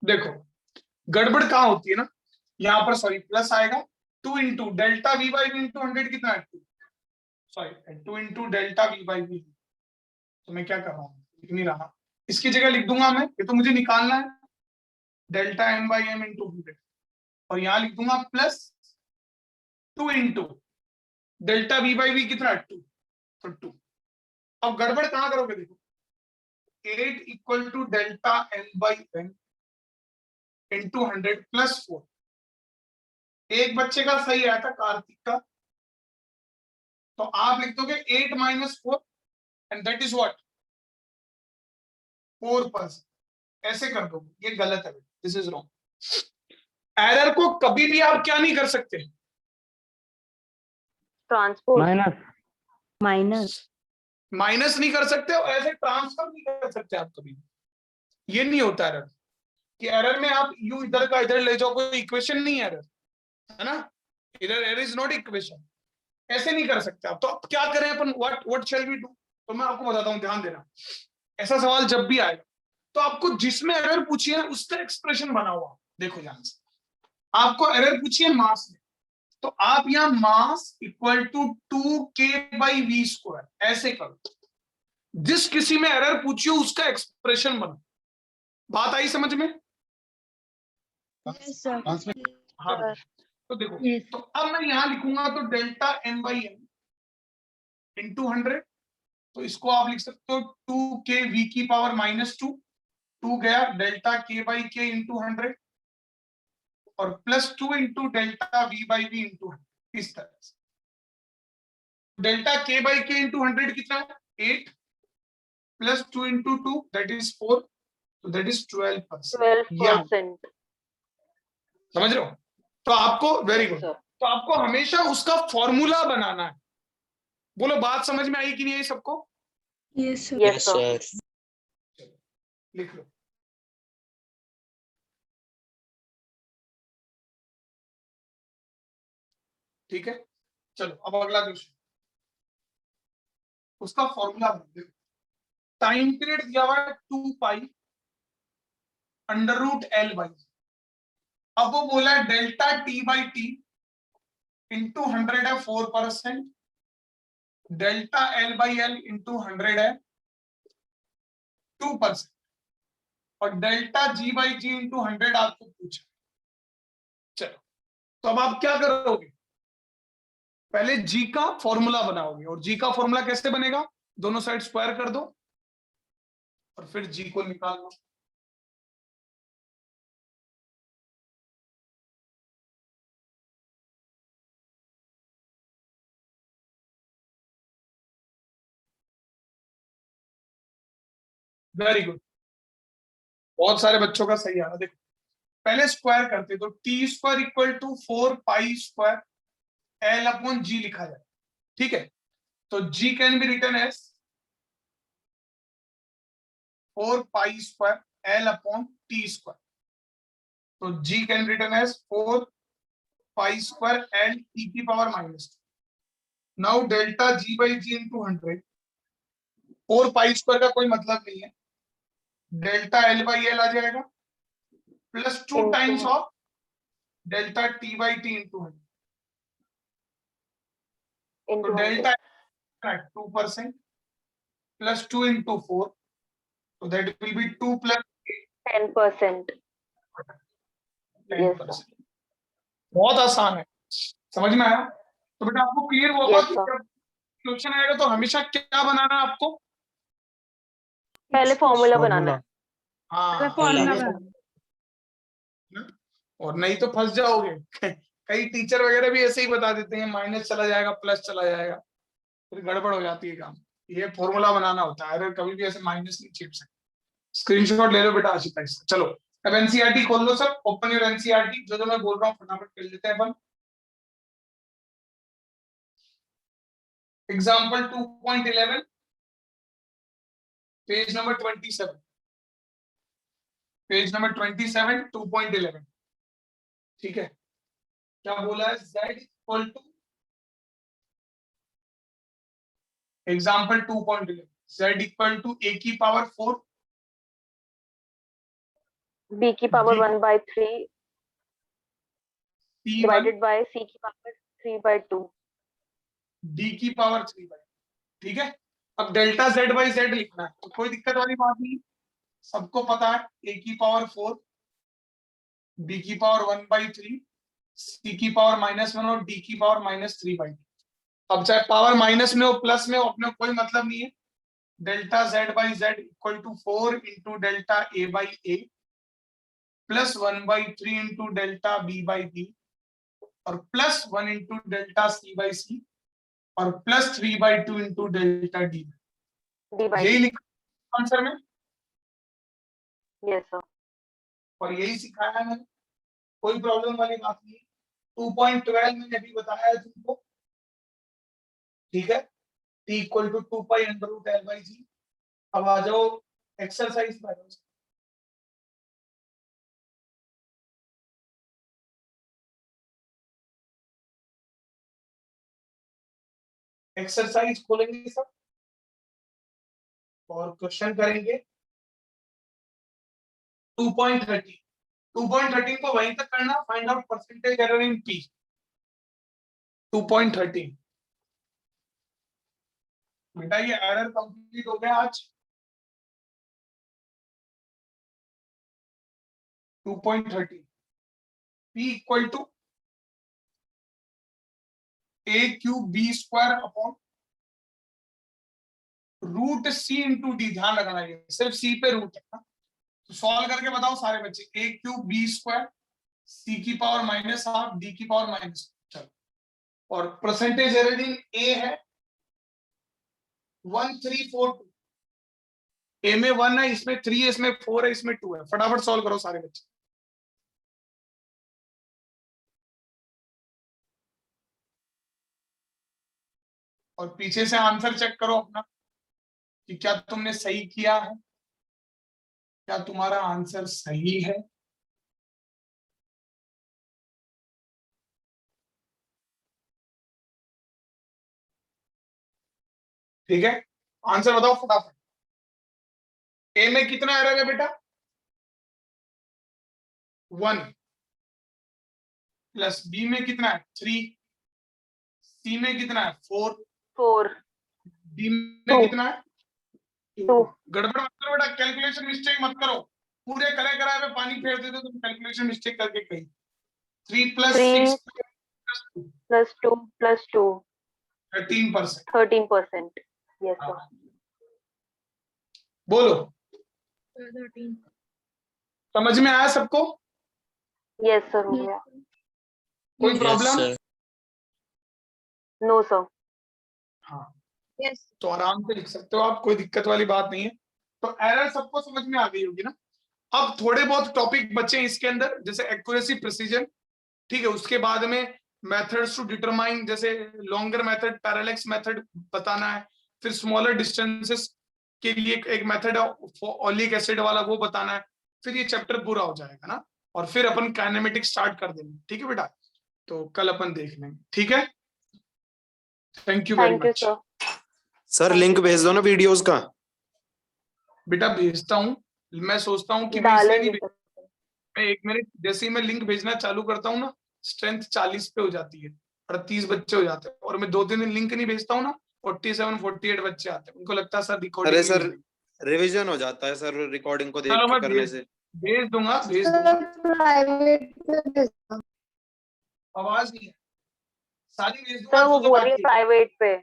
देखो गड़बड़ कहाँ होती है ना, यहाँ पर सॉरी प्लस आएगा 2 into delta V by V into 100 कितना है 2, sorry 2 into delta V by V. तो मैं क्या कर रहा हूँ, लिख नहीं रहा, इसकी जगह लिख दूंगा मैं, ये तो मुझे निकालना है delta M by M into 100, और यहाँ लिख दूंगा plus 2 into delta V by V कितना 2, तो 2। अब गड़बड़ कहाँ करोगे देखो, 8 equal to delta M by M into 100 plus 4। एक बच्चे का सही आया था कार्तिक का, तो आप लिख दोगे 8 minus 4 and that is what 4%, ऐसे कर दोगे, ये गलत है, दिस इज रॉन्ग। एरर को कभी भी आप क्या नहीं कर सकते, ट्रांसपोज माइनस माइनस नहीं कर सकते, और ऐसे ट्रांसफर नहीं कर सकते आप कभी, ये नहीं होता एरर कि एरर में आप यू इधर का इधर ले जाओ, कोई इक्वेशन नहीं है एरर, है ना, एरर इज नॉट इक्वेशन, ऐसे नहीं कर सकते आप। तो अब क्या करें अपन, व्हाट शैल वी डू, तो मैं आपको बताता हूं, ध्यान देना, ऐसा सवाल जब भी आएगा तो आपको जिसमें एरर पूछी है उसका एक्सप्रेशन बना हुआ, देखो ध्यान से, आपको एरर पूछी है मास में, तो आप यहाँ mass equal to 2k by V square ऐसे करो, जिस किसी में एरर पूछी हो उसका एक्सप्रेशन बनो। बात आई समझ में? हाँ, तो देखो तो अब मैं यहाँ लिखूंगा तो delta M by M into 100, तो इसको आप लिख सकते हो 2k वी की पावर -2, 2 गया delta k by K into 100, और plus 2 into delta V by V into 100, इस तरह से। Delta k by K into 100 कितना है 8, प्लस 2 इंटू 2 दैट इज 4, तो दैट इज 12%। 12%। समझ रहे हो? तो आपको वेरी गुड, तो आपको हमेशा उसका फॉर्मूला बनाना है। बोलो बात समझ में आई कि नहीं आई सबको? Yes sir. लिख लो। ठीक है, चलो अब अगला क्वेश्चन, उसका फॉर्मूला देखो। टाइम पीरियड दिया हुआ है 2 pi under root L by, अब वो बोला है delta T by T into 100 है 4%, delta L by L into 100 है 2%, और delta ji by ji into 100 आपको पूछा। चलो तो अब आप क्या करोगे, पहले जी का फॉर्मूला बनाओगे, और जी का फॉर्मूला कैसे बनेगा, दोनों साइड स्क्वायर कर दो और फिर जी को निकाल लो। वेरी गुड, बहुत सारे बच्चों का सही आ रहा। देखो पहले स्क्वायर करते तो T square equal to 4 pi square L upon g लिखा जाए, ठीक है, तो g can be written as 4 pi square L upon T square, तो g can written as 4 pi square L T की power -2। Now delta ji by ji into 100, 4 pi square का कोई मतलब नहीं है, डेल्टा एल बाई एल आ जाएगा plus 2 times of delta T by T into 100, तो डेल्टा 2% प्लस 2 इंटू 4, तो दैट विल बी 2 प्लस 10%। 10%। बहुत आसान है, समझ में आया? तो बेटा आपको क्लियर होगा कि जब क्वेश्चन आएगा तो हमेशा क्या बनाना है आपको, पहले फॉर्मूला बनाना है। हाँ, और नहीं तो फंस जाओगे कई टीचर वगैरह भी ऐसे ही बता देते हैं माइनस चला जाएगा प्लस चला जाएगा, फिर गड़बड़ हो जाती है काम। ये फॉर्मूला बनाना होता है, अगर कभी भी ऐसे माइनस नहीं छिप सकते। स्क्रीनशॉट ले लो बेटा आशिता इसका। चलो अब एनसीईआरटी खोल लो सब, ओपन योर एनसीईआरटी, जो मैं बोल रहा हूँ फटाफट कर लेते हैं अपन। Example 2.11 page number 27, page number 27 2.11, ठीक है। क्या बोला है, z equal to example 2.11 z equal to a की पावर 4 b की power D- 1/3 C1 divided by c की पावर 3/2। D की पावर 3/2। ठीक है, अब डेल्टा Z बाई Z लिखना है, तो कोई दिक्कत वाली बात नहीं, सबको पता है A की पावर 4, B की पावर 1/3, C की पावर -1 और D की पावर -3/2। अब चाहे पावर माइनस में हो प्लस में हो, अपने को कोई मतलब नहीं है। Delta Z by Z equal to 4 into delta A by A plus 1/3 into delta B by B और plus 1 into delta C by C और प्लस 3/2 इंटू डेल्टा D। यही लिखा आंसर में, यस सर। और यही सिखाया है मैंने, कोई प्रॉब्लम वाली बात नहीं है। 2.12 मैंने अभी बताया है तुमको, ठीक है, t equal to 2 pi under root L by g. अब आ जाओ एक्सरसाइज पर। एक्सरसाइज खोलेंगे सब और क्वेश्चन करेंगे। 2.13 2.13 को वहीं तक करना, find out percentage error in P। 2.13 बेटा ये एरर कंप्लीट हो गया आज। 2.13 P equal to a cube b square upon root c into D. ध्यान रखना ये सिर्फ c पे रूट है ना, तो सॉल्व करके बताओ सारे बच्चे। a cube b square c की पावर -12 d की पावर माइनस, चलो, और परसेंटेज एरर इन a है 1342। a में 1 है, इसमें 3 है, इसमें 4 है, इसमें 2 है। फटाफट सॉल्व करो सारे बच्चे। और पीछे से आंसर चेक करो अपना कि क्या तुमने सही किया है, क्या तुम्हारा आंसर सही है। ठीक है, आंसर बताओ फटाफट। ए में कितना एरर है बेटा? 1 प्लस बी में कितना है 3, सी में कितना है 4, 4 डी में 2 कितना है 2। गड़बड़ मत करो बेटा, कैलकुलेशन मिस्टेक मत करो। पूरे करे कराए पे पानी फेर देते तुम कैलकुलेशन मिस्टेक करके कहीं। 3 plus 6 plus 2 plus 2 13%। 13%। Yes sir. बोलो, समझ में आया सबको? यस सर, हो गया। कोई प्रॉब्लम? No sir. हाँ, तो आराम से लिख सकते हो आप, कोई दिक्कत वाली बात नहीं है। तो एरर सबको समझ में आ गई होगी ना। अब थोड़े बहुत टॉपिक बचे हैं इसके अंदर, जैसे एक्यूरेसी प्रिसीजन, ठीक है, उसके बाद में मेथड्स टू डिटरमाइन, जैसे लॉन्गर मेथड, पैरेलैक्स मेथड बताना है, फिर स्मॉलर डिस्टेंसेस के लिए एक मेथड है ओलिक एसिड वाला, वो बताना है। फिर ये चैप्टर पूरा हो जाएगा ना, और फिर अपन काइनेमेटिक्स स्टार्ट कर देंगे। ठीक है बेटा, तो कल अपन देख लेंगे। ठीक है, thank you very thank you much. Sir. Sir link भेज दो ना वीडियोस का। बेटा भेजता हूँ, मैं सोचता हूँ कि मैं इसलिए नहीं डालेंगे सर। मैं 1 मिनट जैसे ही मैं लिंक भेजना चालू करता हूँ ना, स्ट्रेंथ 40 पे हो जाती है, 38 बच्चे हो जाते हैं, और मैं 2-3 दिन लिंक नहीं भेजता हूँ ना, 47-48 बच्चे आते हैं। उनको लगता है सर रिकॉर्डिंग अरे सर रिवीजन हो जाता है सर रिकॉर्डिंग को देख चलो के मैं करने से। भेज दूंगा। आवाज नहीं है, सारी भेज दूंगा। सर वो जो बोल बात रही है की। प्राइवेट पे।